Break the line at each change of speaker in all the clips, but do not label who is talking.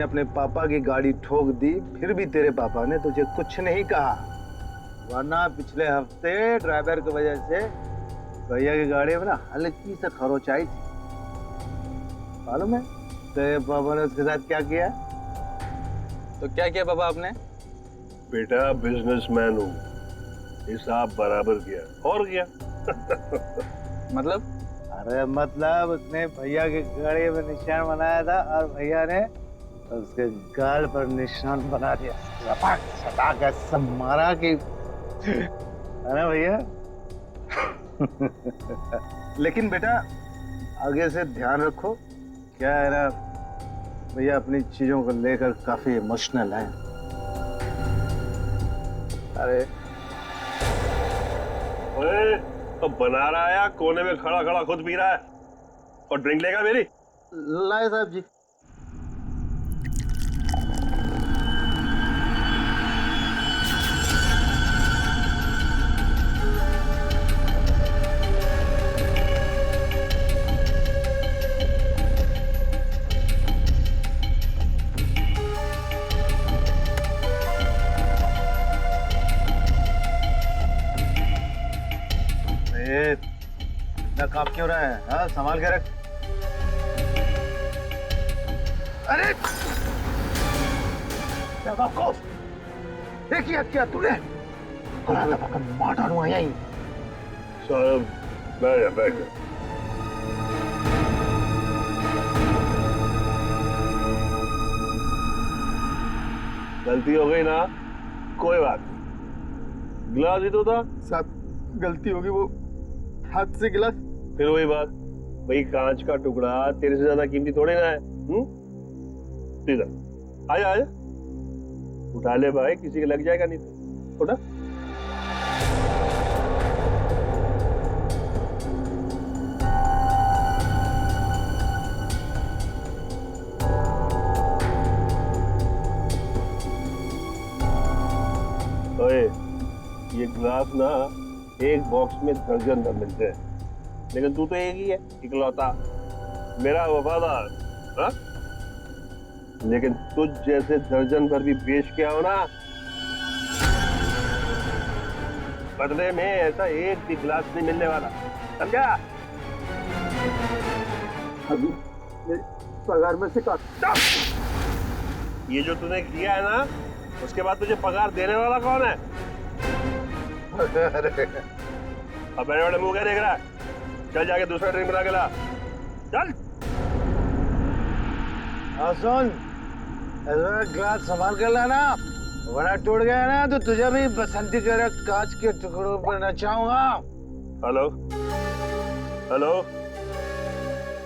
अपने पापा की गाड़ी ठोक दी, फिर भी तेरे पापा ने तुझे कुछ नहीं कहा, वरना पिछले हफ्ते ड्राइवर की वजह से भैया की गाड़ी में ना हल्की से खरोच आई थी। मालूम है तेरे पापा ने उसके साथ क्या किया?
तो क्या किया पापा आपने?
बेटा बिजनेसमैन हूँ, हिसाब बराबर किया और क्या।
मतलब?
अरे मतलब उसने भैया की गाड़ी में निशान बनाया था और भैया ने उसके गाल पर निशान बना दिया। सटाक सटाक ऐसा मारा कि है ना भैया। लेकिन बेटा आगे से ध्यान रखो, क्या है ना भैया अपनी चीजों को लेकर काफी इमोशनल है। अरे
ओए, तो बना रहा है कोने में खड़ा खड़ा खुद पी रहा है और ड्रिंक लेगा मेरी?
लाए साहब जी। इतना कांप क्यों रहा है? हाँ संभाल के रख। अरे क्या तूने? मार डालूंगा यहीं।
साहब बैठ जा। गलती हो गई ना, कोई बात नहीं, गिलास ही तो था।
साहब गलती होगी, वो हाथ से गिलास।
फिर वही बात, भाई कांच का टुकड़ा तेरे से ज्यादा कीमती थोड़े ना है। सीधा आजा आजा, उठा ले भाई, किसी के लग जाएगा नहीं तो। उठा। ओए, ये ग्लास ना एक बॉक्स में दर्जन भर मिलते हैं, लेकिन तू तो एक ही है इकलौता, मेरा वफादार। हाँ? लेकिन तुझ जैसे दर्जन भर भी बेच के आओ ना, बदले में ऐसा एक भी गिलास नहीं मिलने वाला, समझा?
अभी मेरे पगार में से काट।
ये जो तूने किया है ना, उसके बाद तुझे पगार देने वाला कौन है? अब बड़े बड़े मुंह क्या देख रहा है? चल जाके दूसरा ड्रिंक बना के ला, चल।
हाँ सुन, ग्लास संभाल कर लाना, वरना टूट गया ना तो तुझे भी बसंती तेरे कांच के टुकड़ों पर नचाऊंगा।
हेलो हेलो,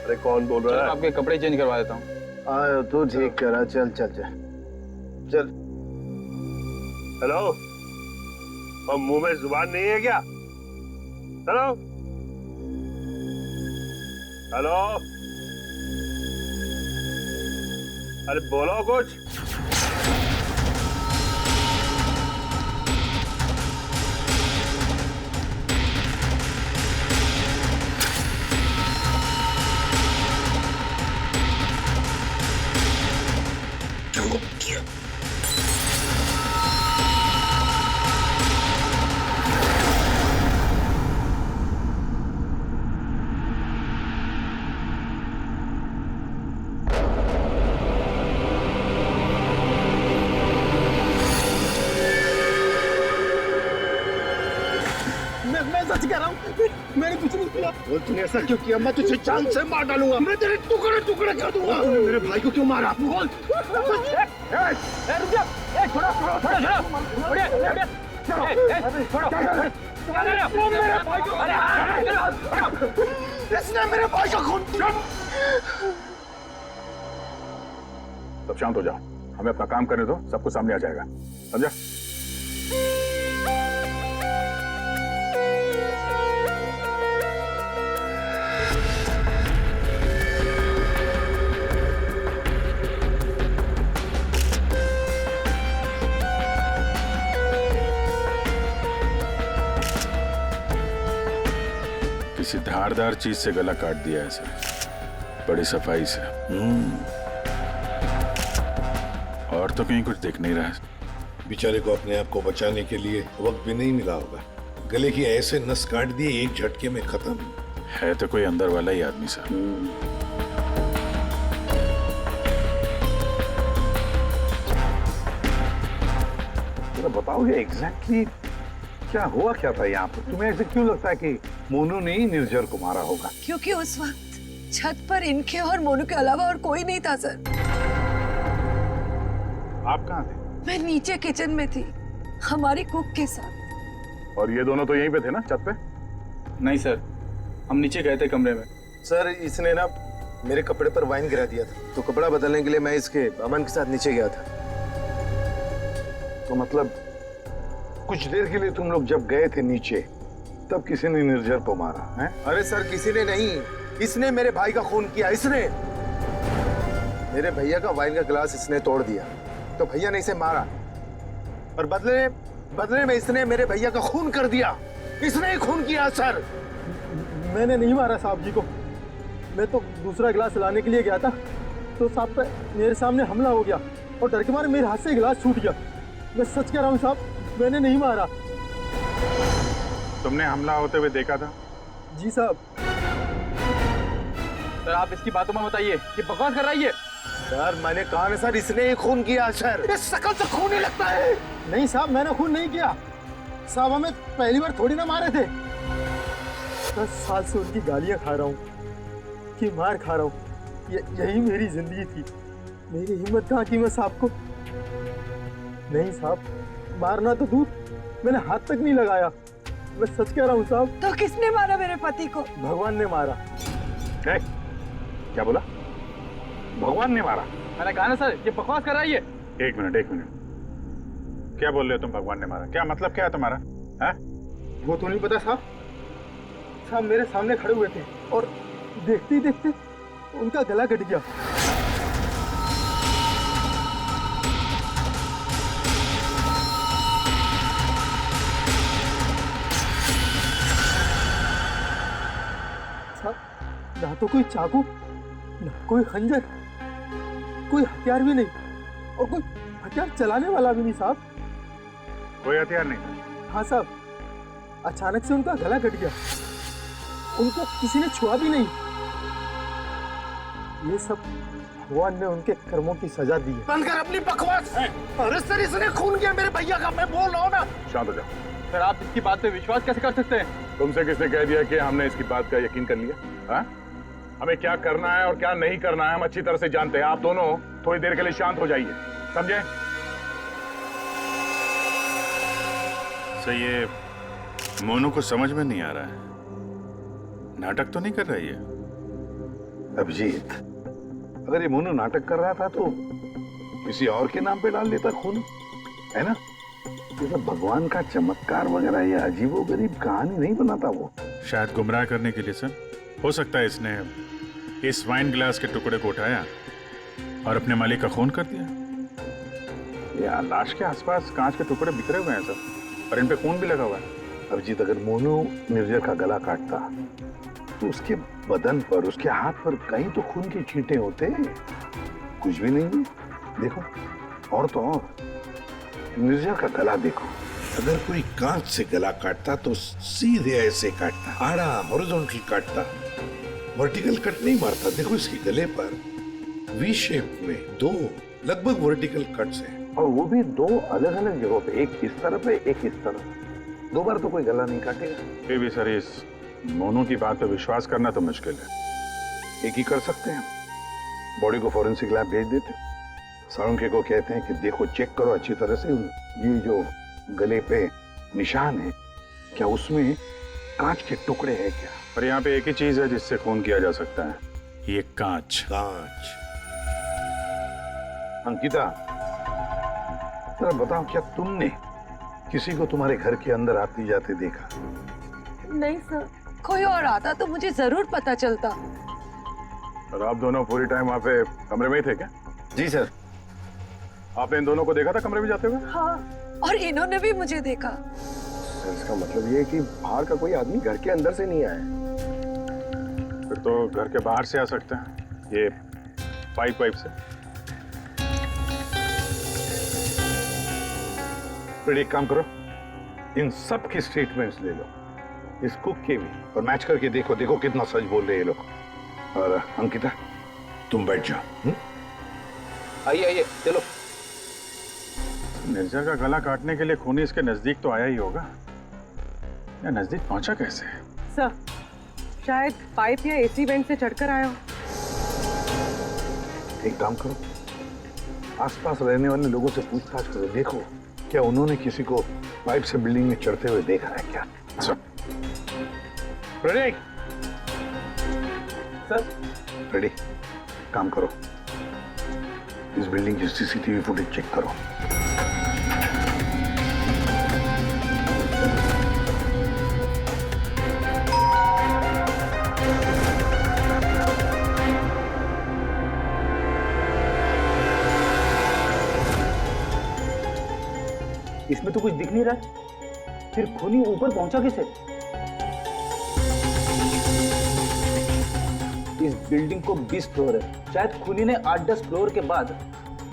अरे कौन बोल रहा है?
आपके कपड़े चेंज करवा देता हूँ।
आयो तू ठीक करा, चल चल चल चल।
हेलो, और मुंह में जुबान नहीं है क्या? हेलो हेलो, अरे बोलो कुछ।
मैं सच कह रहा हूँ, मैंने कुछ नहीं किया। बोल तूने ऐसा क्यों किया? मैं तुझे जान से मार डालूंगा, मैं तेरे टुकड़े टुकड़े कर दूंगा। मेरे भाई को क्यों मारा? बोल। रुक जा, छोड़ो छोड़ो छोड़ो छोड़ो, उड़िए उड़िए, छोड़ो छोड़ो मेरे भाई को। इसने मेरे भाई का खून।
सब शांत हो जाओ, हमें अपना काम करने दो, सब कुछ सामने आ जाएगा, समझा? किसी धारदार चीज से गला काट दिया है सर, बड़ी सफाई से। और तो कहीं कुछ दिख नहीं रहा है।
बेचारे को अपने आप को बचाने के लिए वक्त भी नहीं मिला होगा। गले की ऐसे नस काट दिए एक झटके में खत्म।
है तो कोई अंदर वाला ही आदमी साहब।
बताओगे एग्जैक्टली क्या हुआ क्या था यहाँ पर? तुम्हें ऐसे क्यों लगता है कि मोनू ने ही निर्जर को मारा होगा?
क्योंकि उस वक्त छत पर इनके और मोनू के अलावा और कोई नहीं था सर।
आप कहाँ थे?
मैं नीचे किचन में थी हमारी कुक के साथ।
और ये दोनों तो यहीं पे थे ना, छत पे?
नहीं सर, हम नीचे गए थे कमरे में।
सर इसने ना मेरे कपड़े पर वाइन गिरा दिया था, तो कपड़ा बदलने के लिए मैं इसके अमन के साथ नीचे गया था।
तो मतलब कुछ देर के लिए तुम लोग जब गए थे नीचे तब किसी ने निर्जर को मारा है?
अरे सर किसी ने नहीं, इसने मेरे भाई का खून किया। इसने मेरे भैया का वाइन का गिलास इसने तोड़ दिया, तो भैया ने इसे मारा और बदले में इसने मेरे भैया का खून कर दिया। इसने ही खून किया सर।
मैंने नहीं मारा साहब जी को। मैं तो दूसरा गिलास लाने के लिए गया था तो साहब पे मेरे सामने हमला हो गया और डर के मारे मेरे हाथ से गिलास छूट गया। मैं सच कह रहा हूँ साहब, मैंने नहीं मारा।
तुमने हमला होते हुए देखा था?
जी साहब।
सर आप इसकी बातों में बताइए, ये बकवास कर रही है।
सर मैंने कहा ना सर, इसने ही खून किया सर। ये शकल से खून ही लगता है।
नहीं साहब, मैंने खून नहीं किया साहब। हमें पहली बार थोड़ी ना मारे थे। 10 साल से उनकी गालियां खा रहा हूँ कि मार खा रहा हूँ। यही मेरी जिंदगी थी। मेरी हिम्मत कहाँ की मैं साहब को। नहीं साहब, मारना तो दूर, मैंने हाथ तक नहीं लगाया। मैं सच कह रहा हूँ साहब।
तो किसने मारा मेरे पति को?
भगवान ने मारा।
क्या बोला? भगवान ने मारा?
मैंने कहा ना सर, ये बकवास कर रही है।
एक मिनट। क्या बोल रहे हो तुम? भगवान ने मारा? क्या मतलब क्या है तुम्हारा? है?
वो तो नहीं पता साहब। साहब मेरे सामने खड़े हुए थे और देखते ही देखते उनका गला कट गया। साहब ना तो कोई चाकू, ना कोई खंजर, कोई हथियार भी नहीं और कोई हथियार चलाने वाला भी नहीं साहब।
कोई हथियार नहीं?
हाँ साहब, अचानक से उनका गला कट गया। उनको किसी ने छुआ भी नहीं। ये सब भगवान ने उनके कर्मों की सजा दी है।
बंद कर अपनी बकवास। अरे सर इसने खून किया मेरे भैया का, मैं बोल रहा हूँ ना।
शांत हो जाओ।
सर आप इसकी बात पे विश्वास कैसे कर सकते हैं?
तुमसे किसने कह दिया कि हमने इसकी बात का यकीन कर लिया? हाँ? हमें क्या करना है और क्या नहीं करना है हम अच्छी तरह से जानते हैं। आप दोनों थोड़ी देर के लिए शांत हो जाइए, समझे? सही है, मोनू को समझ में नहीं आ रहा है। नाटक तो नहीं कर रही है?
अभिजीत, अगर ये मोनू नाटक कर रहा था तो किसी और के नाम पे डाल देता खून, है ना? ये सब भगवान का चमत्कार वगैरह ये अजीबोगरीब कहानी नहीं बनाता वो।
शायद गुमराह करने के लिए सर। हो सकता है इसने इस वाइन ग्लास के टुकड़े को उठाया और अपने मालिक का खून कर दिया। ये लाश के आसपास कांच के टुकड़े बिखरे हुए हैं सर, और इन पे खून भी लगा हुआ है।
अभिजीत, अगर मोनू निर्जर का गला काटता तो उसके बदन पर, उसके हाथ पर कहीं तो खून के छींटे होते। कुछ भी नहीं है। देखो, और तो और निर्जर का गला देखो।
अगर कोई कांच से गला काटता तो सीधे ऐसे काटता, आड़ा हॉरिजॉन्टल काटता, वर्टिकल कट नहीं मारता। देखो इसके गले पर वी शेप में 2 लगभग वर्टिकल कट्स हैं,
और वो भी 2 अलग अलग जगहों पे, एक इस तरफ है, एक इस तरफ। 2 बार तो कोई गला नहीं काटेगा।
फिर भी सर इस मोनू की बात पे विश्वास करना तो मुश्किल है।
एक ही कर सकते हैं, बॉडी को फॉरेंसिक लैब भेज देते। साळुंखे को कहते हैं कि देखो, चेक करो अच्छी तरह से, ये जो गले पे निशान है, क्या उसमें कांच के टुकड़े हैं क्या?
पर यहाँ पे एक ही चीज है जिससे खून किया जा सकता है, ये कांच।
कांच।
अंकिता, जरा बताओ, क्या तुमने किसी को तुम्हारे घर के अंदर आते जाते देखा?
नहीं सर, कोई और आता तो मुझे जरूर पता चलता।
और आप दोनों पूरी टाइम वहाँ पे कमरे में ही थे क्या?
जी सर।
आपने इन दोनों को देखा था कमरे में जाते हुए?
हाँ, और इन्होंने भी मुझे देखा।
इसका मतलब ये है कि बाहर का कोई आदमी घर के अंदर से नहीं आया।
फिर तो घर के बाहर से आ सकते हैं, ये पाइप से।
फिर एक काम करो, इन सब की स्टेटमेंट्स ले लो, इस कुक के भी, और मैच करके देखो, देखो कितना सच बोल रहे हैं ये लोग। और अंकिता तुम बैठ जाओ।
आइए आइए चलो।
निर्जर का गला काटने के लिए खूनी इसके नजदीक तो आया ही होगा, या नजदीक पहुंचा कैसे?
सर, शायद पाइप या एसी वेंट से चढ़कर आया हो।
एक काम करो, आसपास रहने वाले लोगों से पूछताछ करो, देखो क्या उन्होंने किसी को पाइप से बिल्डिंग में चढ़ते हुए देखा है क्या? Ready
sir.
रेडी, काम करो, इस बिल्डिंग की सीसीटीवी फुटेज चेक करो।
इसमें तो कुछ दिख नहीं रहा, फिर खूनी ऊपर पहुंचा कैसे? इस बिल्डिंग को 20 फ्लोर है, शायद खूनी ने 8-10 फ्लोर के बाद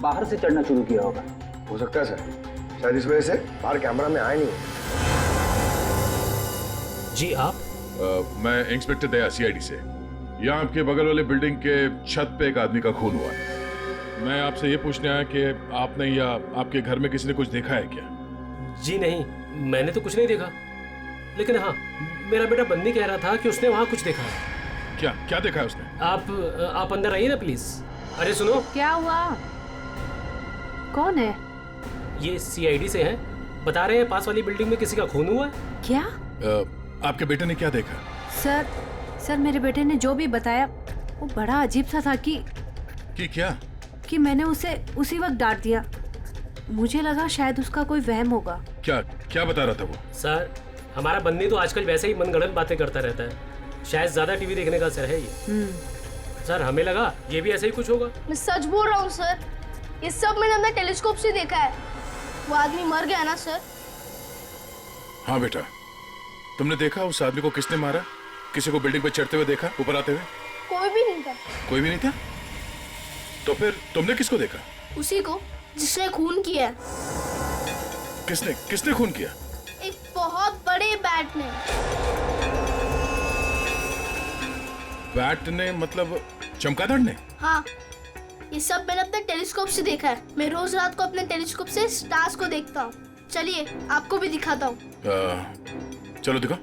बाहर से चढ़ना शुरू किया होगा।
हो सकता है सर, शायद इस वजह से बाहर कैमरा में आए नहीं।
जी आप?
मैं इंस्पेक्टर दया सीआईडी से। यहाँ आपके बगल वाले बिल्डिंग के छत पे एक आदमी का खून हुआ है। मैं आपसे ये पूछने आया कि आपने या आपके घर में किसी ने कुछ देखा है क्या?
जी नहीं, मैंने तो कुछ नहीं देखा, लेकिन हाँ, मेरा बेटा बन्नी कह रहा था कि उसने वहाँ कुछ देखा है।
क्या क्या देखा है उसने?
आप अंदर आइए ना प्लीज। अरे सुनो,
क्या हुआ? कौन है?
ये सीआईडी से हैं, बता रहे हैं पास वाली बिल्डिंग में किसी का खून हुआ है।
क्या?
आपके बेटे ने क्या देखा?
सर मेरे बेटे ने जो भी बताया वो बड़ा अजीब सा था कि
क्या?
कि मैंने उसे उसी वक्त डांट दिया। मुझे लगा शायद उसका कोई वहम होगा।
क्या क्या बता रहा था वो?
सर, हमारा बन्नी तो आजकल वैसे ही मनगढ़ंत बातें करता रहता है, शायद ज्यादा टीवी देखने का असर है ये। सर, हमें लगा ये भी ऐसे ही कुछ होगा।
मैं सच बोल रहा हूँ सर, इस सब मैंने अपने टेलीस्कोप से देखा है। वो आदमी मर गया ना सर?
हाँ बेटा, तुमने देखा उस आदमी को किसने मारा? किसी को बिल्डिंग पे चढ़ते हुए देखा, ऊपर आते हुए?
कोई भी नहीं था।
कोई भी नहीं था? तो फिर तुमने किसको देखा?
उसी को जिसने खून किया।
किसने खून किया?
एक बहुत बड़े बैट ने।
बैट ने मतलब चमगादड़ ने?
हाँ, ये सब मैंने अपने टेलीस्कोप से देखा है। मैं रोज रात को अपने टेलीस्कोप से स्टार्स को देखता हूँ। चलिए आपको भी दिखाता हूँ।
चलो दिखा।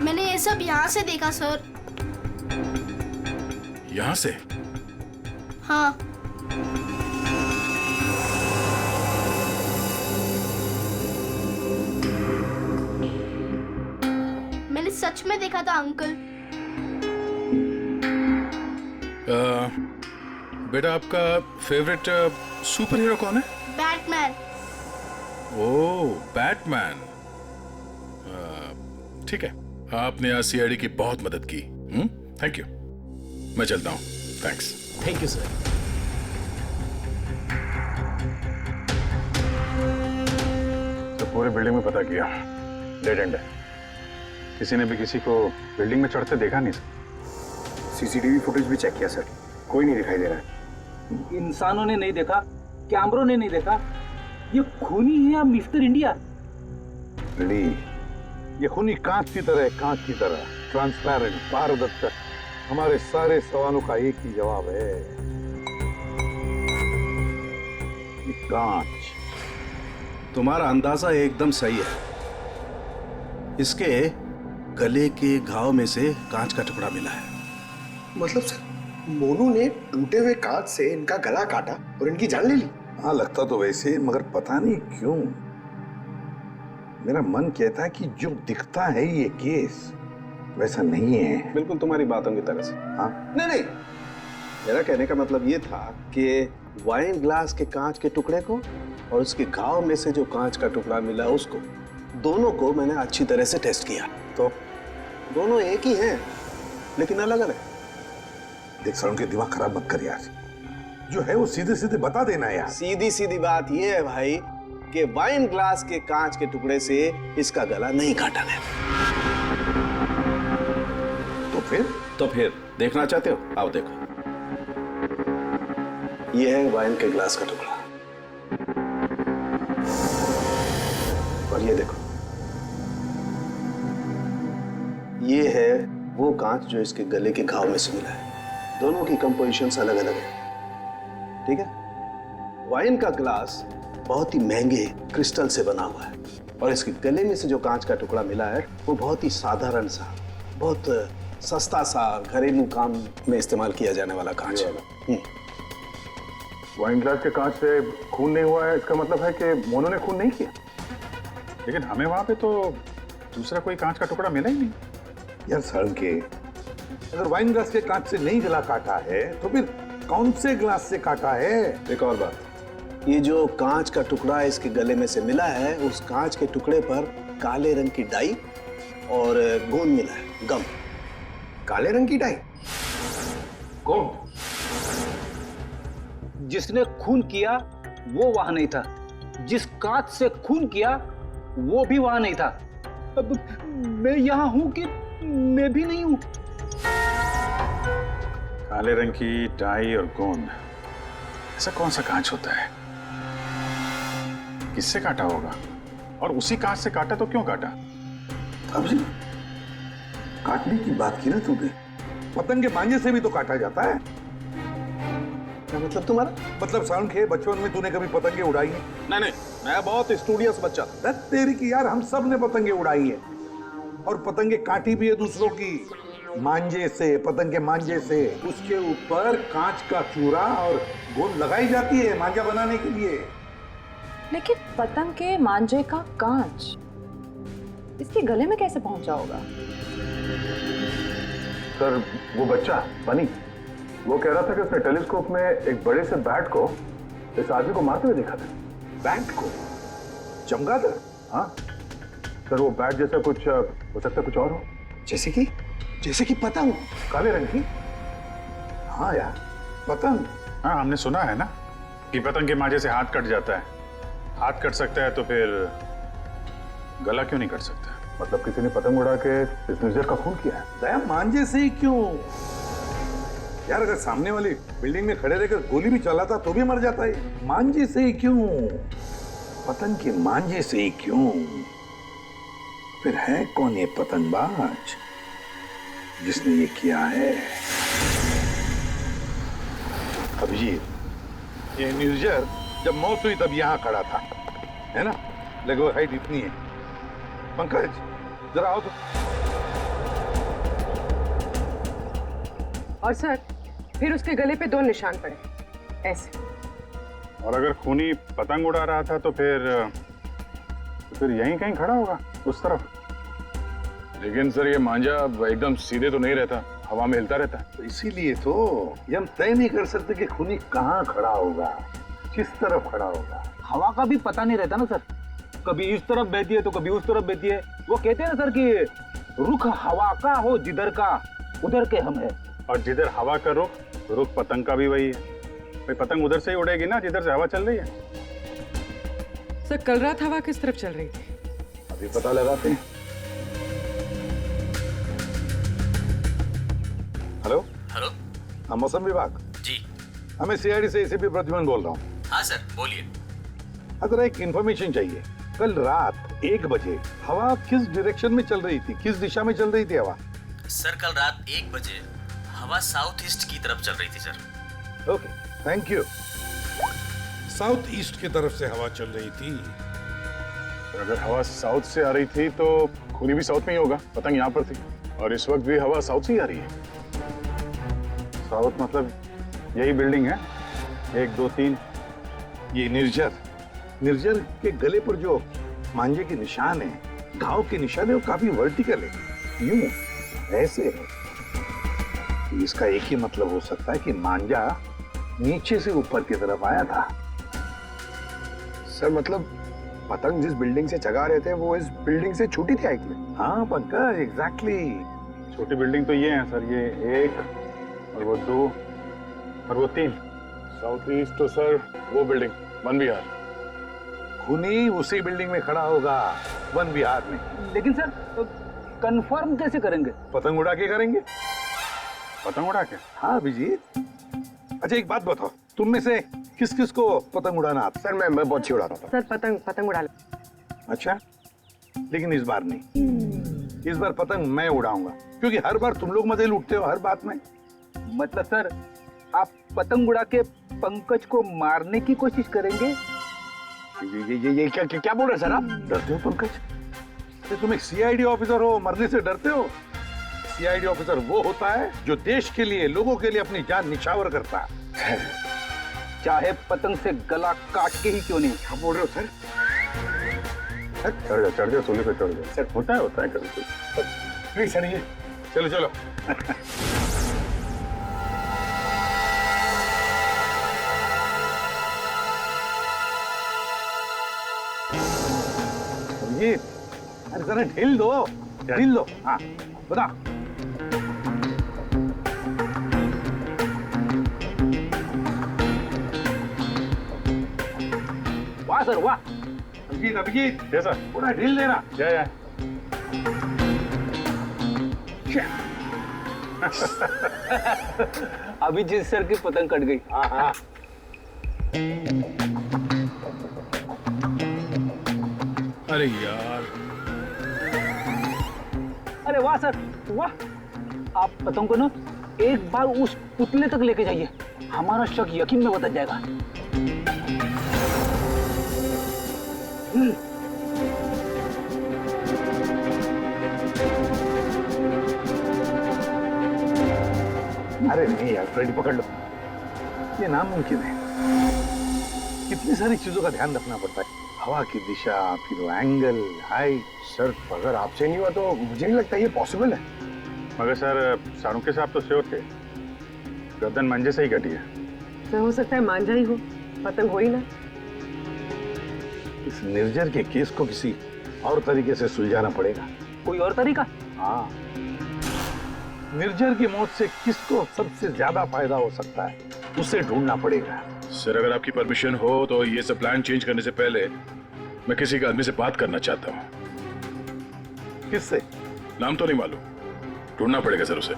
मैंने ये सब यहाँ से देखा सर।
यहाँ से?
हाँ, मैंने सच में देखा था अंकल।
बेटा, आपका फेवरेट सुपर हीरो कौन है?
बैटमैन।
ओह, बैटमैन। ठीक है, आपने आज सीआईडी की बहुत मदद की। Thank you. मैं चलता हूँ। थैंक्स।
Thank you sir.
तो पूरे बिल्डिंग में पता किया, डेड एंड है। किसी ने भी किसी को बिल्डिंग में चढ़ते देखा नहीं सर।
सीसीटीवी फुटेज भी चेक किया सर, कोई नहीं दिखाई दे रहा है।
इंसानों ने नहीं देखा, कैमरों ने नहीं देखा। ये खूनी है या मिस्टर इंडिया?
रेडी, ये खूनी कांच की तरह है, कांच की तरह ट्रांसपेरेंट, पारदर्शक। हमारे सारे सवालों का एक ही जवाब है, ये कांच।
तुम्हारा अंदाजा एकदम सही है। इसके गले के घाव में से कांच का टुकड़ा मिला है।
मतलब सर, मोनू ने टूटे हुए कांच से इनका गला काटा और इनकी जान ले ली?
हाँ, लगता तो वैसे, मगर पता नहीं क्यों मेरा मन कहता है कि जो दिखता है ये केस वैसा नहीं है।
बिल्कुल तुम्हारी बातों की तरह से।
हाँ,
नहीं, मेरा कहने का मतलब ये था कि वाइन ग्लास के कांच के टुकड़े को और उसके घाव में से जो कांच का टुकड़ा मिला उसको, दोनों को मैंने अच्छी तरह से टेस्ट किया, तो दोनों एक ही हैं, लेकिन अलग अलग।
देख सर, उनके दिमाग खराब मत कर यार, जो है वो सीधे सीधे बता देना यार।
सीधी सीधी बात ये है भाई कि वाइन ग्लास के कांच के टुकड़े से इसका गला नहीं काटा गया।
तो फिर
देखना चाहते हो? आओ देखो। ये है वाइन के ग्लास का टुकड़ा, और ये देखो, ये है वो कांच जो इसके गले के घाव में से मिला है। दोनों की कंपोजिशंस अलग अलग है, ठीक है। वाइन का ग्लास बहुत ही महंगे क्रिस्टल से बना हुआ है, और इसके गले में से जो कांच का टुकड़ा मिला है वो बहुत ही साधारण सा, बहुत सस्ता सा, घरेलू काम में इस्तेमाल किया जाने वाला कांच है।
वाइन ग्लास के कांच से खून नहीं हुआ है, इसका मतलब है कि मोनू ने खून नहीं किया।
लेकिन हमें वहां पे तो दूसरा कोई कांच का टुकड़ा मिला ही नहीं।
यार सड़न के, अगर वाइन ग्लास के कांच से नहीं गला काटा है तो फिर कौन से ग्लास से काटा है?
एक और बात, ये जो कांच का टुकड़ा इसके गले में से मिला है, उस कांच के टुकड़े पर काले रंग की डाई और गोंद मिला है, गम।
काले रंग की डाई?
कौन? जिसने खून किया वो वहां नहीं था, जिस कांच से खून किया वो भी वहां नहीं था। अब मैं यहां हूं कि मैं भी नहीं हूं।
काले रंग की डाई और गोंद, ऐसा कौन सा कांच होता है? किससे काटा होगा? और उसी कांच से काटा तो क्यों काटा?
अभी काटने की बात की ना तूने, पतंग के मांझे से भी तो काटा जाता है।
क्या मतलब तुम्हारा?
मतलब साउंड के बचपन में तूने कभी पतंगे उड़ाई है?
नहीं, मैं बहुत स्टूडियस बच्चा था।
तेरी की यार, हम सब ने पतंगे उड़ाई है, और पतंगे काटी भी है दूसरों की, मांझे से, पतंग के मांझे से। उसके ऊपर कांच का चूरा और गोंद लगाई जाती है मांझा बनाने के लिए।
लेकिन पतंग के मांझे का कांच इसके गले में कैसे पहुंचा होगा?
सर, वो बच्चा बनी, वो कह रहा था कि उसने टेलीस्कोप में एक बड़े से बैट को इस आदमी को मारते हुए देखा था।
बैट को? चमगादड़?
हाँ सर, वो बैट जैसा कुछ हो सकता है, कुछ और हो।
जैसे कि पतंग
काले रंग की।
हाँ यार, पतंग।
हाँ, हमने सुना है ना कि पतंग के मांझे से हाथ कट जाता है। हाथ कट सकता है तो फिर गला क्यों नहीं कट सकता?
मतलब किसी ने पतंग उड़ा के इस निर्जर का खून किया है।
दया, मांझे से ही क्यों यार? अगर सामने वाली बिल्डिंग में खड़े रहकर गोली भी चलाता तो भी मर जाता है। मांझे से ही क्यों? पतंग के मांझे से ही क्यों? फिर है कौन ये पतंगबाज जिसने ये किया है? अभिजीत, ये निर्जर जब मौत हुई तब यहां खड़ा था, है ना? लगभग हाइट इतनी है। पंकज, जरा आओ तो।
और सर, फिर उसके गले पे 2 निशान पड़े, ऐसे।
और अगर खूनी पतंग उड़ा रहा था तो फिर यहीं कहीं खड़ा होगा, उस तरफ।
लेकिन सर, ये मांझा एकदम सीधे तो नहीं रहता, हवा में हिलता रहता है।
तो इसीलिए तो ये हम तय नहीं कर सकते कि खूनी कहाँ खड़ा होगा, किस तरफ खड़ा होगा।
हवा का भी पता नहीं रहता ना सर, कभी इस तरफ बहती है तो कभी उस तरफ बहती है। वो कहते हैं ना सर कि रुख हवा का हो जिधर का उधर के हम है।
और जिधर हवा का रुख पतंग का भी वही है। भाई, पतंग उधर से ही उड़ेगी ना जिधर से हवा चल रही है।
सर, कल रात हवा किस तरफ चल रही थी?
अभी पता लगाते हैं। Hello
hello.
हाँ, मौसम विभाग
जी।
हमें सीआईडी से एसीपी प्रद्युमन बोल रहा हूँ।
हाँ सर, बोलिए।
अगर एक इंफॉर्मेशन चाहिए, कल रात 1 बजे हवा किस डायरेक्शन में चल रही थी, किस दिशा में चल रही थी हवा?
सर, कल रात 1 बजे हवा साउथ ईस्ट की तरफ चल रही थी sir.
Okay, thank you. South east की तरफ से हवा चल रही थी।
अगर हवा साउथ से आ रही थी तो खूनी भी साउथ में ही होगा, पतंग यहाँ पर थी, और इस वक्त भी हवा साउथ से ही आ रही है।
साउथ मतलब यही बिल्डिंग है, 1 2 3।
ये निर्जर के गले पर जो मांझे के निशान है, घाव के निशान है, वो काफी वर्टिकल है, यूं ऐसे है। इसका एक ही मतलब हो सकता है कि मांझा नीचे से ऊपर की तरफ आया था।
सर, मतलब पतंग जिस बिल्डिंग से चगा रहे थे वो इस बिल्डिंग से छोटी थी हाइट में?
हाँ पंकज, एग्जैक्टली।
छोटी बिल्डिंग तो ये है सर, ये 1 और वो 2 और वो 3।
साउथ ईस्ट तो सर वो बिल्डिंग वन विहार।
खूनी उसी बिल्डिंग में खड़ा होगा, वन विहार में।
लेकिन सर, कंफर्म कैसे करेंगे?
पतंग उड़ा के करेंगे।
पतंग उड़ा के?
हाँ अभिजीत। अच्छा एक बात बताओ,
तुम में से किस किस को पतंग उड़ाना आता?
सर मैं बहुत अच्छी उड़ाता था।
सर पतंग उड़ा ले।
अच्छा, लेकिन इस बार नहीं। इस बार पतंग मैं उड़ाऊंगा, क्योंकि हर बार तुम लोग मजे लूटते हो हर बात में।
मतलब सर, आप पतंग उड़ा के पंकज को मारने की कोशिश करेंगे?
ये क्या बोल रहे सर आप? डरते हो पंकज? ये तुम एक सीआईडी ऑफिसर हो, मरने से डरते हो? सीआईडी ऑफिसर वो होता है जो देश के लिए, लोगों के लिए अपनी जान निछावर करता है।
चाहे पतंग से गला काट के ही क्यों नहीं।
क्या बोल रहे हो सर? चढ़ जाओ सोने पे चढ़ जाओ सर। होता है कभी कभी। प्लीज सर, ये चलो ये अरे जरा ढील दो। हाँ बता।
वाह सर वाह।
अभिजीत जैसा पूरा ढील देना।
या
अभिजीत सर की पतंग कट गई।
हाँ।
अरे यार,
अरे वाह सर वाह। आप पतंग को ना एक बार उस पुतले तक लेके जाइए, हमारा शक यकीन में बदल जाएगा।
अरे नहीं यार, फ्रेडी पकड़ लो। ये नामुमकिन है। कितनी सारी चीजों का ध्यान रखना पड़ता है। हवा की दिशा, फिर वो एंगल, हाइट।
सर अगर आपसे नहीं हुआ तो मुझे नहीं लगता ये पॉसिबल है।
मगर सर सारुके साहब तो श्योर थे, गर्दन मंजे से ही कटी है।
सर हो सकता है मांझा ही हो, पतंग हो ही ना।
इस निर्जर के केस को किसी और तरीके से सुलझाना पड़ेगा।
कोई और तरीका?
हाँ, निर्जर की मौत से किसको सबसे ज्यादा फायदा हो सकता है, उसे ढूंढना पड़ेगा।
सर अगर आपकी परमिशन हो तो ये सब प्लान चेंज करने से पहले मैं किसी के आदमी से बात करना चाहता हूँ।
किससे?
नाम तो नहीं मालूम, ढूंढना पड़ेगा सर उसे।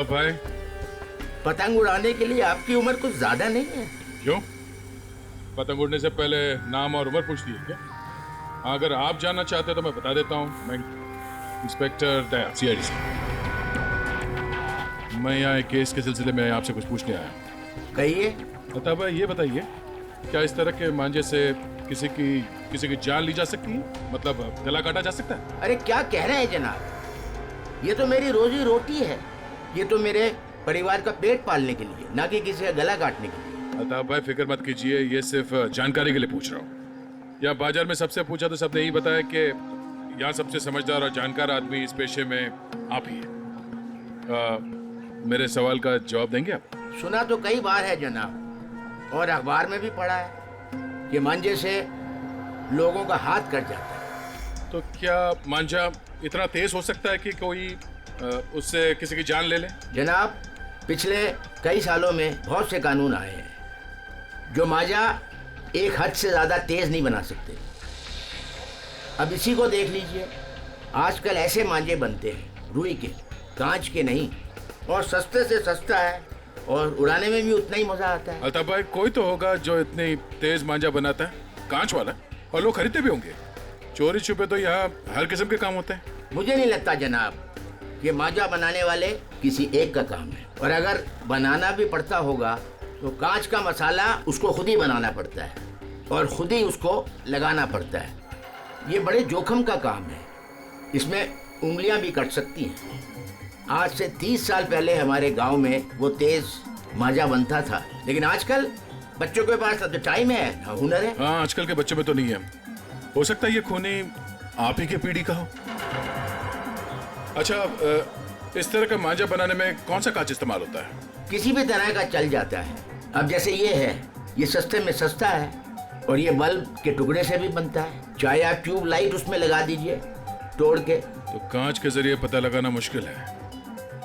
भाई,
पतंग उड़ाने के लिए आपकी उम्र कुछ ज्यादा नहीं है?
क्यों? पतंग उड़ने से पहले नाम और उम्र पूछती है क्या? अगर आप जानना चाहते हो तो मैं बता देता हूँ। मैं इंस्पेक्टर दया, सीआईडी से। मैं यहाँ एक केस के सिलसिले में आपसे कुछ पूछने आया हूँ।
कहिए।
अतः भाई ये बताइए, क्या इस तरह के मांझे से किसी की जान ली जा सकती है? मतलब गला काटा जा सकता है?
अरे क्या कह रहे हैं जनाब, ये तो मेरी रोजी रोटी है। ये तो मेरे परिवार का पेट पालने के लिए, ना कि किसी का गला काटने के लिए।
अतः भाई फिक्र मत कीजिए, ये सिर्फ जानकारी के लिए पूछ रहा हूँ। यहाँ बाजार में सबसे पूछा तो सबने यही बताया कि यहाँ सबसे समझदार और जानकार आदमी इस पेशे में आप ही हैं। मेरे सवाल का जवाब देंगे आप?
सुना तो कई बार है जनाब, और अखबार में भी पढ़ा है कि मांझे से लोगों का हाथ कट जाता है।
तो क्या मांझा इतना तेज हो सकता है कि कोई उससे किसी की जान ले ले?
जनाब, पिछले कई सालों में बहुत से कानून आए हैं जो मांझा एक हद से ज्यादा तेज नहीं बना सकते। अब इसी को देख लीजिए, आजकल ऐसे मांझे बनते हैं रुई के, कांच के नहीं, और सस्ते से सस्ता है और उड़ाने में भी उतना ही मजा आता है।
अल्ताफ भाई, कोई तो होगा जो इतनी तेज मांझा बनाता है, कांच वाला, और लोग खरीदते भी होंगे। चोरी छुपे तो यहाँ हर किस्म के काम होते हैं।
मुझे नहीं लगता जनाब कि मांझा बनाने वाले किसी एक का काम है, और अगर बनाना भी पड़ता होगा तो कांच का मसाला उसको खुद ही बनाना पड़ता है और खुद ही उसको लगाना पड़ता है। ये बड़े जोखिम का काम है, इसमें उंगलियां भी कट सकती हैं। आज से 30 साल पहले हमारे गांव में वो तेज मांझा बनता था, लेकिन आजकल बच्चों के पास तो टाइम है ना हुनर है।
हाँ, आजकल के बच्चों में तो नहीं है। हो सकता है ये खूनी आप ही के पीढ़ी का हो। अच्छा, इस तरह का मांझा बनाने में कौन सा कांच इस्तेमाल होता है?
किसी भी तरह का चल जाता है। अब जैसे ये है, ये सस्ते में सस्ता है और ये बल्ब के टुकड़े से भी बनता है। चाहे आप ट्यूब लाइट उसमें लगा दीजिए तोड़ के।
तो कांच के जरिए पता लगाना मुश्किल है।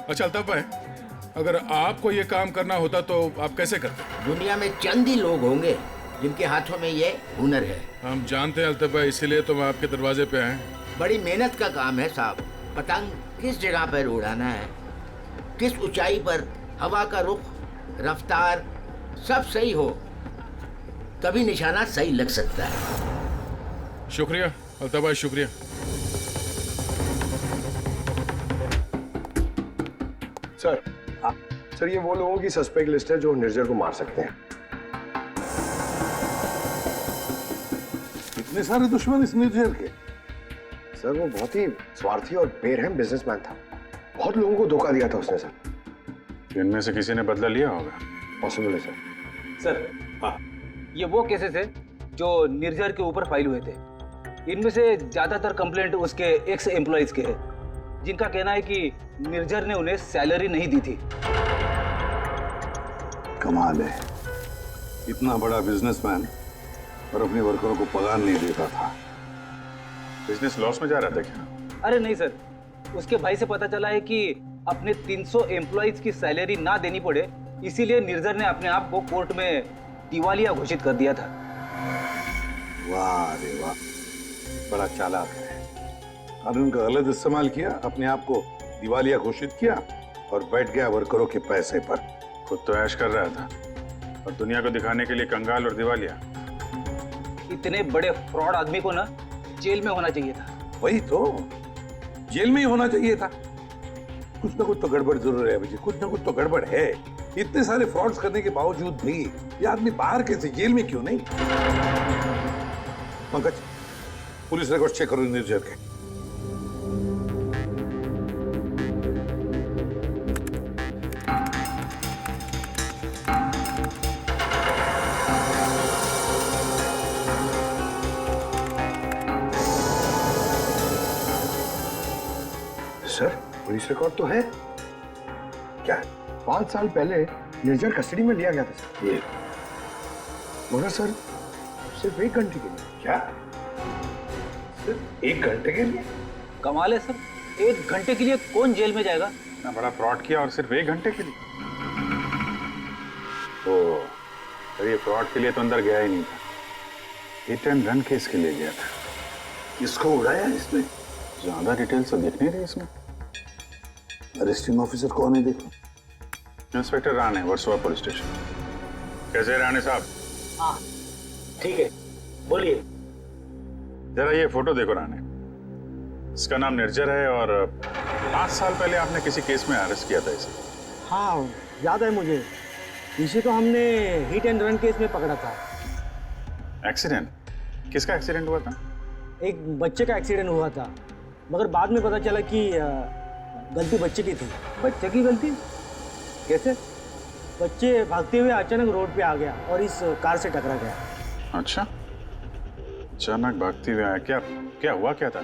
अच्छा अल्ताफ भाई, अगर आपको ये काम करना होता तो आप कैसे करते?
दुनिया में चंद ही लोग होंगे जिनके हाथों में ये हुनर है।
हम जानते हैं अल्ताफ भाई, इसीलिए तो हम आपके दरवाजे पे आए।
बड़ी मेहनत का काम है साहब। पतंग किस जगह पर उड़ाना है, किस ऊंचाई पर, हवा का रुख, रफ्तार सब सही हो तभी निशाना सही लग सकता है।
शुक्रिया अल्ताफ भाई, शुक्रिया।
सर, हाँ सर, ये वो लोगों की सस्पेक्ट लिस्ट है जो निर्जर को मार सकते हैं।
इतने सारे दुश्मन इस निर्जर के?
सर वो बहुत ही स्वार्थी और बेरहम बिजनेसमैन था। बहुत लोगों को धोखा दिया था उसने सर।
इनमें से किसी ने बदला लिया होगा।
पॉसिबल है सर।
सर, हाँ, ये वो केसेस है जो निर्जर के ऊपर फाइल हुए थे। इनमें से ज्यादातर कंप्लेंट उसके एक्स एम्प्लॉइज के हैं, जिनका कहना है कि निर्जर ने उन्हें सैलरी नहीं दी थी।
कमाल है, इतना बड़ा बिजनेसमैन और अपने वर्करों को पगार नहीं देता था।
बिजनेस लॉस में जा रहा था क्या?
अरे नहीं सर, उसके भाई से पता चला है कि अपने 300 एम्प्लॉइज की सैलरी ना देनी पड़े, इसीलिए निर्जर ने अपने आप को कोर्ट में दिवालिया घोषित कर दिया था।
वाह रे वाह, बड़ा चालाक है। कानून का गलत इस्तेमाल किया, अपने आप को दिवालिया घोषित किया और बैठ गया वर्करों के पैसे पर।
खुद तो ऐश कर रहा था और दुनिया को दिखाने के लिए कंगाल और दिवालिया।
इतने बड़े फ्रॉड आदमी को ना जेल में होना चाहिए था।
वही तो, जेल में ही होना चाहिए था। कुछ ना कुछ तो गड़बड़ जरूर है, कुछ ना कुछ तो गड़बड़ है। इतने सारे फ्रॉड्स करने के बावजूद भी ये आदमी बाहर कैसे, जेल में क्यों नहीं? पंकज, पुलिस रिकॉर्ड चेक करो निर्जर के।
सर, पुलिस रिकॉर्ड तो है। क्या 5 साल पहले निर्जर कस्टडी में लिया गया था सर। ये मगर सर सिर्फ 1 घंटे के लिए।
क्या सिर्फ 1 घंटे के लिए?
कमाल है सर, 1 घंटे के लिए कौन जेल में जाएगा?
इतना बड़ा फ्रॉड किया और सिर्फ 1 घंटे के लिए? तो ये फ्रॉड के लिए तो अंदर गया ही नहीं था, हिट एंड रन केस के लिए गया था।
इसको उड़ाया इसने?
ज्यादा डिटेल्स तो दिख नहीं रही इसमें।
अरेस्टिंग ऑफिसर कौन है देखो?
Inspector Rane, Versova police station. कैसे राणे साहब?
हाँ ठीक है, बोलिए।
जरा ये फोटो देखो राणे। इसका नाम निर्जर है और 5 साल पहले आपने किसी केस में अरेस्ट किया था इसे।
हाँ याद है मुझे, इसे तो हमने हिट एंड रन केस में पकड़ा था।
एक्सीडेंट? किसका एक्सीडेंट हुआ था?
एक बच्चे का एक्सीडेंट हुआ था, मगर बाद में पता चला कि गलती बच्चे की थी।
बच्चे की गलती? कैसे?
बच्चे भागते हुए अचानक रोड पे आ गया और इस कार से टकरा गया।
अच्छा, अचानक भागते हुए आया। क्या क्या हुआ, क्या था?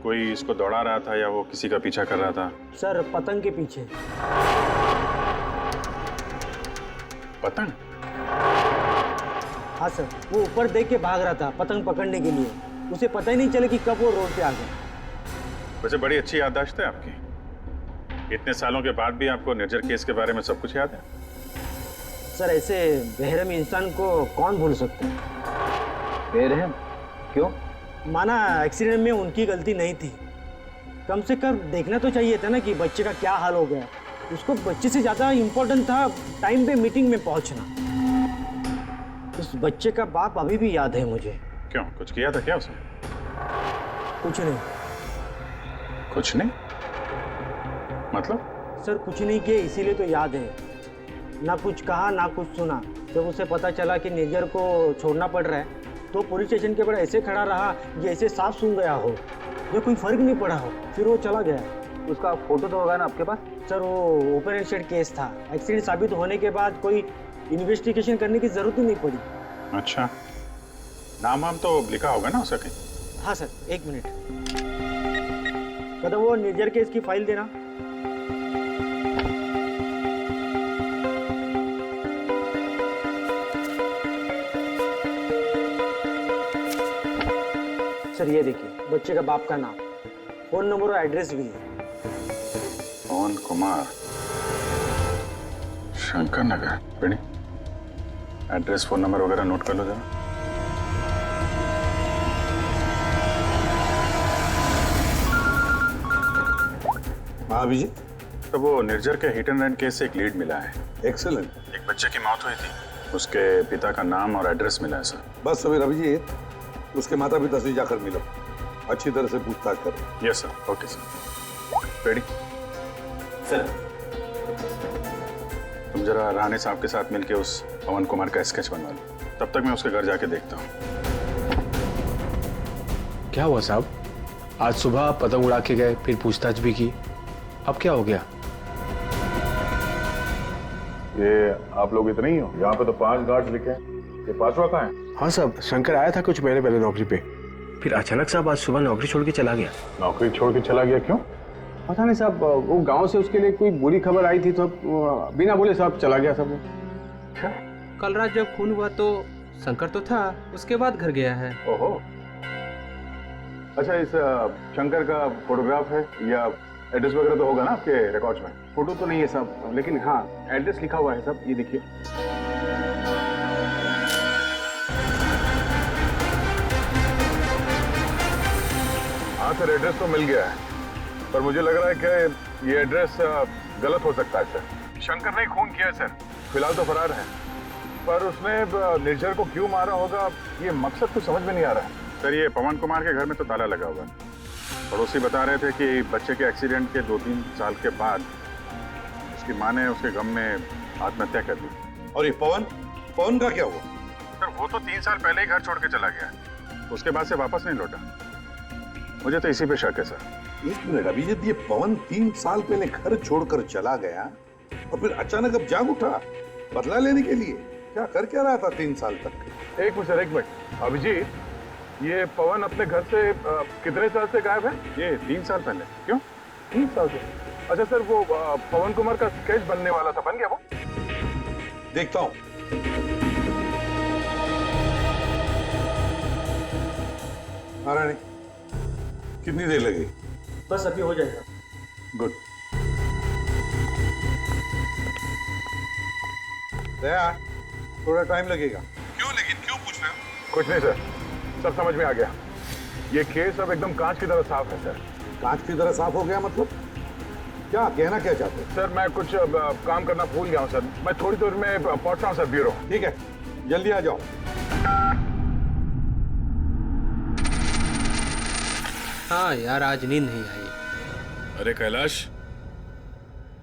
कोई इसको दौड़ा रहा था या वो किसी का पीछा कर रहा था?
सर पतंग के पीछे।
पतंग?
हाँ सर, वो ऊपर देख के भाग रहा था पतंग पकड़ने के लिए। उसे पता ही नहीं चला कि कब वो रोड पे आ गया।
वैसे बड़ी अच्छी याददाश्त है आपकी। इतने सालों के बाद भी आपको निर्जर केस के बारे में सब कुछ याद है?
सर ऐसे बेरहम इंसान को कौन भूल सकता है?
बेरहम? क्यों?
माना एक्सीडेंट में उनकी गलती नहीं थी, कम से कम देखना तो चाहिए था ना कि बच्चे का क्या हाल हो गया। उसको बच्चे से ज़्यादा इम्पोर्टेंट था टाइम पे मीटिंग में पहुंचना। उस बच्चे का बाप अभी भी याद है मुझे।
क्यों, कुछ किया था क्या उसने?
कुछ नहीं।
कुछ नहीं मतलब?
सर कुछ नहीं किया, इसीलिए तो याद है। ना कुछ कहा ना कुछ सुना। जब उसे पता चला कि निर्जर को छोड़ना पड़ रहा है तो पुलिस स्टेशन के बाहर ऐसे खड़ा रहा जैसे सांप सूंघ गया हो, जो कोई फर्क नहीं पड़ा हो। फिर वो चला गया।
उसका फोटो तो होगा ना आपके पास?
सर वो ओपन एंड शेड केस था। एक्सीडेंट साबित होने के बाद कोई इन्वेस्टिगेशन करने की जरूरत ही नहीं पड़ी।
अच्छा, नाम वाम तो लिखा होगा ना उसका कहीं?
हाँ सर, 1 मिनट। कदम वो निर्जर केस की फाइल देना। ये देखिए बच्चे का बाप का नाम, फोन नंबर और एड्रेस भी है।
पवन कुमार, शंकर नगर। बेटी, एड्रेस फोन नंबर वगैरह नोट कर लो जरा।
हाँ अभिजीत,
तो वो निर्जर के हिट एंड रन केस से एक लीड मिला है।
एक्सेलेंट।
एक बच्चे की मौत हुई थी, उसके पिता का नाम और एड्रेस मिला है सर।
बस सवेर अभिजीत, उसके माता पिता से जाकर मिलो, अच्छी तरह से पूछताछ करो।
Yes sir. Okay sir. Ready
sir.
तुम जरा राणे साहब के साथ मिलके उस पवन कुमार का स्केच बनवा लो, तब तक मैं उसके घर जाके देखता हूँ।
क्या हुआ साहब? आज सुबह पतंग उड़ा के गए, फिर पूछताछ भी की, अब क्या हो गया?
ये आप लोग इतने ही हो? यहाँ पे तो 5 गार्ड लिखे हैं, ये 5वां कहाँ है?
हाँ साहब, शंकर आया था कुछ महीने पहले नौकरी पे, फिर अचानक साहब आज सुबह नौकरी छोड़ के चला गया।
नौकरी छोड़ के चला गया क्यों?
पता नहीं साहब, वो गांव से उसके लिए कोई बुरी खबर आई थी तो बिना बोले साहब चला गया सब।
कल रात जब खून हुआ तो शंकर तो था, उसके बाद घर गया है।
ओहो, अच्छा इस शंकर का फोटोग्राफ है या एड्रेस वगैरह तो होगा ना आपके रिकॉर्ड्स में?
फोटो तो नहीं है साहब, लेकिन हाँ एड्रेस लिखा हुआ है साहब, ये देखिए।
हाँ सर, एड्रेस तो मिल गया है, पर मुझे लग रहा है कि ये एड्रेस गलत हो सकता है सर। शंकर ने खून किया है सर, फिलहाल तो फरार है, पर उसने निर्जर को क्यों मारा होगा ये मकसद तो समझ में नहीं आ रहा है सर। ये पवन कुमार के घर में तो ताला लगा हुआ है। पड़ोसी बता रहे थे कि बच्चे के एक्सीडेंट के 2-3 साल के बाद उसकी माँ ने उसके गम में आत्महत्या कर दी।
और ये पवन का क्या हुआ?
सर वो तो 3 साल पहले ही घर छोड़ के चला गया, उसके बाद से वापस नहीं लौटा। मुझे तो इसी पे शक है सर।
1 मिनट अभिजीत, ये पवन 3 साल पहले घर छोड़कर चला गया और फिर अचानक अब जाग उठा बदला लेने के लिए? क्या कर क्या रहा था 3 साल तक?
एक मिनट अभिजीत, ये पवन अपने घर से कितने साल से गायब है? ये 3 साल पहले। क्यों 3 साल से? अच्छा सर, वो पवन कुमार का स्केच बनने वाला था, बन गया वो?
देखता हूँ। नारायणी, कितनी देर लगेगी?
बस अभी हो जाएगा।
गुड। दया, थोड़ा टाइम लगेगा। क्यों लेकिन क्यों पूछ रहे हो?
कुछ नहीं सर, सब समझ में आ गया। ये केस अब एकदम कांच की तरह साफ है सर।
कांच की तरह साफ हो गया मतलब? क्या कहना क्या चाहते हैं?
सर मैं कुछ काम करना भूल गया हूँ सर, मैं थोड़ी देर में पहुंच रहा हूँ सर ब्यूरो।
ठीक है, जल्दी आ जाओ।
हाँ यार, आज नींद नहीं आई।
अरे कैलाश,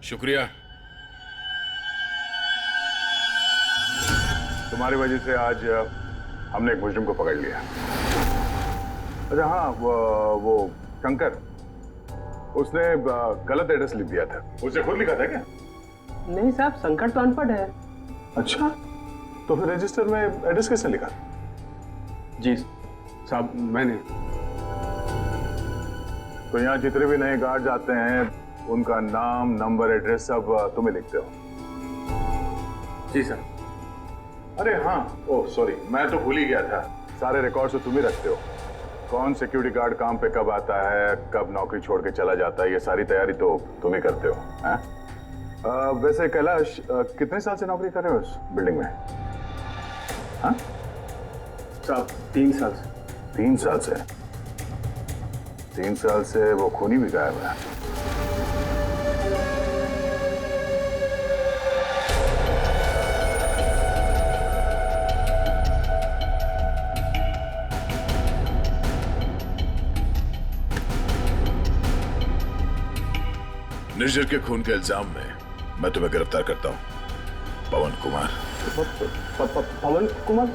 शुक्रिया।
तुम्हारी वजह से आज हमने एक मुजरिम को पकड़ लिया। अच्छा हाँ, वो शंकर, उसने गलत एड्रेस लिख दिया था। उसे खुद लिखा था क्या?
नहीं साहब, शंकर तो अनपढ़ है।
अच्छा, तो फिर रजिस्टर में एड्रेस कैसे लिखा?
जी साहब, मैंने।
तो यहाँ जितने भी नए गार्ड आते हैं उनका नाम, नंबर, एड्रेस सब तुम्हें लिखते हो?
जी सर।
अरे हाँ, ओह सॉरी, मैं तो भूल ही गया था, सारे रिकॉर्ड्स तो तुम ही रखते हो। कौन सिक्योरिटी गार्ड काम पे कब आता है, कब नौकरी छोड़ के चला जाता है, ये सारी तैयारी तो तुम ही करते हो। वैसे कैलाश, कितने साल से नौकरी कर रहे हो इस बिल्डिंग में? हाँ
साहब 3 साल से।
3 साल से? 3 साल से वो खूनी भी गायब है।
निर्जर के खून के इल्जाम में मैं तुम्हें गिरफ्तार करता हूँ, पवन कुमार।
पवन कुमार?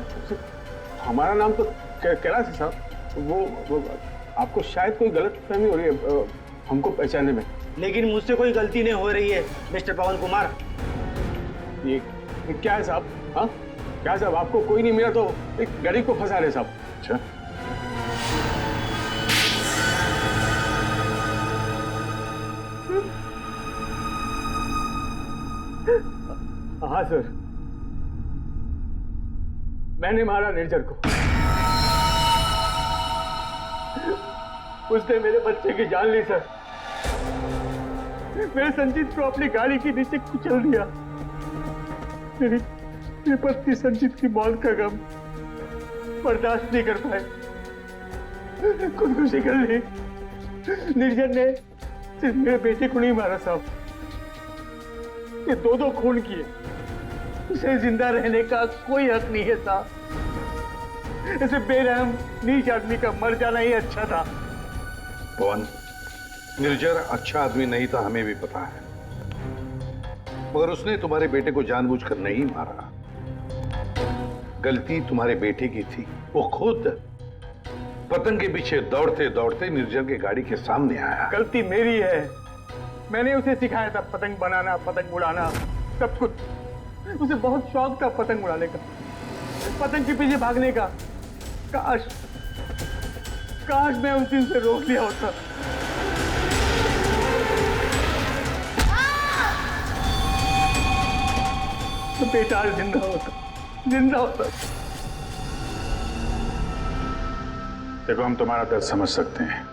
हमारा नाम तो कैलाश है साहब। वो आपको शायद कोई गलत फहमी हो रही है हमको पहचानने में।
लेकिन मुझसे कोई गलती नहीं हो रही है मिस्टर पवन कुमार।
ये क्या है साहब? हाँ क्या है साहब, आपको कोई नहीं मिला तो एक गरीब को फंसा रहे साहब।
अच्छा,
हाँ सर, मैंने मारा निर्जर को।
उसने मेरे बच्चे की जान ली सर। मेरे संजीत को अपनी गाड़ी के नीचे कुचल दिया। मेरी पत्नी संजीत की मौत का गम बर्दाश्त नहीं कर पाए, खुदकुशी कर ली। निर्जन ने सिर्फ मेरे बेटे को नहीं मारा साहब, ये दो खून किए। उसे जिंदा रहने का कोई हक नहीं है साहब। ऐसे बेरहम नीच आदमी का मर जाना ही अच्छा था।
पवन, निर्जर अच्छा आदमी नहीं था, हमें भी पता है, मगर उसने तुम्हारे बेटे को जानबूझकर नहीं मारा। गलती तुम्हारे बेटे की थी। वो खुद पतंग के पीछे दौड़ते दौड़ते निर्जर की गाड़ी के सामने आया।
गलती मेरी है। मैंने उसे सिखाया था पतंग बनाना, पतंग उड़ाना, सब कुछ। उसे बहुत शौक था पतंग उड़ाने का, पतंग के पीछे भागने का। काश मैं उस दिन से रोक लिया होता। तो बेटा जिंदा होता।
देखो, हम तुम्हारा दर्द समझ सकते हैं,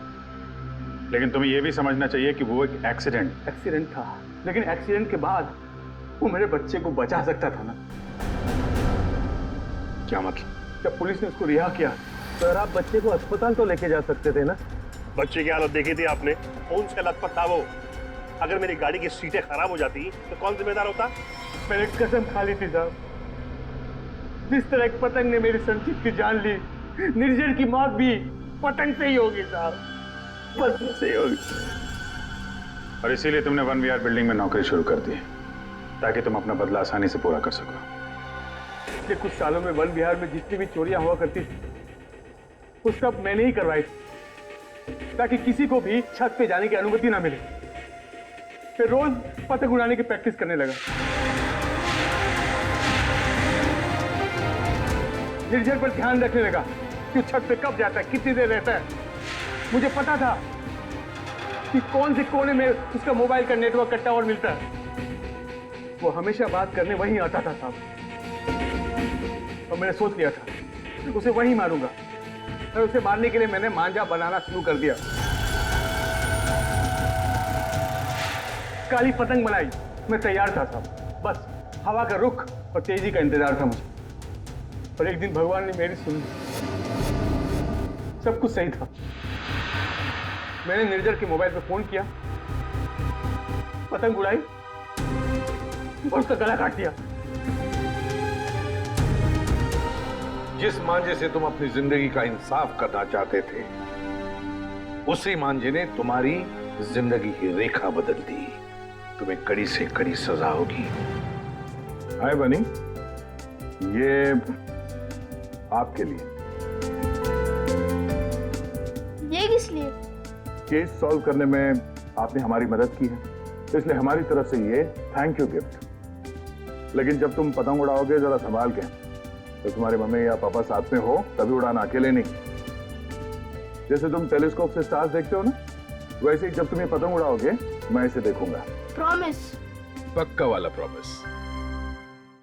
लेकिन तुम्हें यह भी समझना चाहिए कि वो एक एक्सीडेंट
था, लेकिन एक्सीडेंट के बाद वो मेरे बच्चे को बचा सकता था ना।
क्या मतलब?
जब पुलिस ने उसको रिहा किया तो आप बच्चे को अस्पताल तो लेके जा सकते थे ना।
बच्चे की हालत देखी थी आपने, कौन सा लथपथ था वो। अगर मेरी गाड़ी की सीटें खराब हो जाती तो कौन जिम्मेदार होता?
मैंने कसम खा ली थी साहब, जिस तरह एक पतंग ने मेरी संजीत की जान ली, निर्जन की मौत भी पतंग से ही होगी साहब, पतंग से ही होगी।
और इसीलिए तुमने 1VR बिल्डिंग में नौकरी शुरू कर दी, ताकि तुम अपना बदला आसानी से पूरा कर सको।
पिछले कुछ सालों में 1VR में जितनी भी चोरियां हुआ करती थी, वो सब मैंने ही करवाई थी, ताकि किसी को भी छत पे जाने की अनुमति ना मिले। फिर रोज पतंग उड़ाने की प्रैक्टिस करने लगा। निर्जन पर ध्यान रखने लगा कि छत पे कब जाता है, कितनी देर रहता है। मुझे पता था कि कौन से कोने में उसका मोबाइल का नेटवर्क का टावर मिलता है। वो हमेशा बात करने वहीं आता था साहब, और मैंने सोच लिया था उसे वहीं मारूंगा। और उसे मारने के लिए मैंने मांझा बनाना शुरू कर दिया। काली पतंग बनाई, मैं तैयार था साहब, बस हवा का रुख और तेजी का इंतजार था मुझे। और एक दिन भगवान ने मेरी सुनी, सब कुछ सही था। मैंने निर्जर के मोबाइल पे फोन किया, पतंग उड़ाई और उसका गला काट दिया।
जिस मांझे से तुम अपनी जिंदगी का इंसाफ करना चाहते थे, उसी मांझे ने तुम्हारी जिंदगी की रेखा बदल दी। तुम्हें कड़ी से कड़ी सजा होगी।
हाय बनी, ये आपके लिए।
ये किस लिए?
केस सॉल्व करने में आपने हमारी मदद की है, इसलिए हमारी तरफ से ये थैंक यू गिफ्ट। लेकिन जब तुम पतंग उड़ाओगे जरा संभाल के, तो तुम्हारे मम्मी या पापा साथ में हो तभी उड़ाना, अकेले नहीं। जैसे तुम टेलीस्कोप से स्टार्स देखते हो ना, वैसे ही जब तुम ये पतंग उड़ाओगे मैं इसे देखूंगा।
प्रॉमिस?
पक्का वाला प्रॉमिस।